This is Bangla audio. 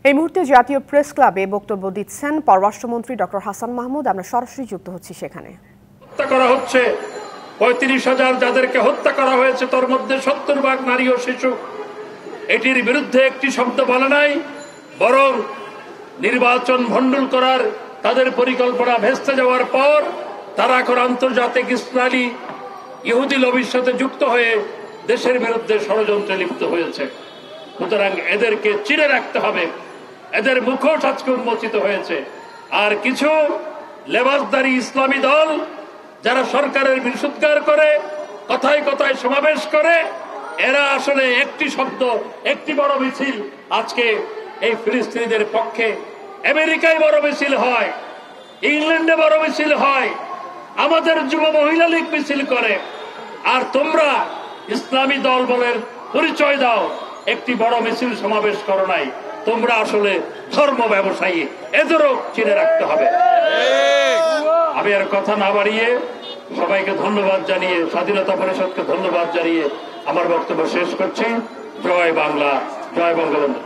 এই মুহূর্তে জাতীয় প্রেস ক্লাবে বক্তব্য দিচ্ছেন পররাষ্ট্রমন্ত্রী ডক্টর হাসান মাহমুদ। আমরা সরাসরি যুক্ত হচ্ছি সেখানে। হত্যা করা হচ্ছে ৩৫,০০০ যাদেরকে হত্যা করা হয়েছে তার মধ্যে ৭০ ভাগ নারী ও শিশু। এটির বিরুদ্ধে একটি শব্দ বলে নাই, বরং নির্বাচন ভণ্ডুল করার তাদের পরিকল্পনা ভেস্তে যাওয়ার পর তারা এখন আন্তর্জাতিক ইসরায়েলি ইহুদি লবির সাথে যুক্ত হয়ে দেশের বিরুদ্ধে ষড়যন্ত্রে লিপ্ত হয়েছে। সুতরাং এদেরকে চিরে রাখতে হবে। এদের মুখোশ আজকে উন্মোচিত হয়েছে। আর কিছু লেবাসদারি ইসলামী দল যারা সরকারের বিরুদ্ধে করে, কথায় কথায় সমাবেশ করে, এরা আসলে একটি শব্দ, একটি বড় মিছিল আজকে এই ফিলিস্তিনিদের পক্ষে। আমেরিকায় বড় মিছিল হয়, ইংল্যান্ডে বড় মিছিল হয়, আমাদের যুব মহিলা লীগ মিছিল করে, আর তোমরা ইসলামী দল বলের পরিচয় দাও, একটি বড় মিছিল সমাবেশ করো নাই। তোমরা আসলে ধর্ম ব্যবসায়ী, এদেরও চিনে রাখতে হবে। আমি আর কথা না বাড়িয়ে সবাইকে ধন্যবাদ জানিয়ে, স্বাধীনতা পরিষদকে ধন্যবাদ জানিয়ে আমার বক্তব্য শেষ করছি। জয় বাংলা, জয় বঙ্গবন্ধু।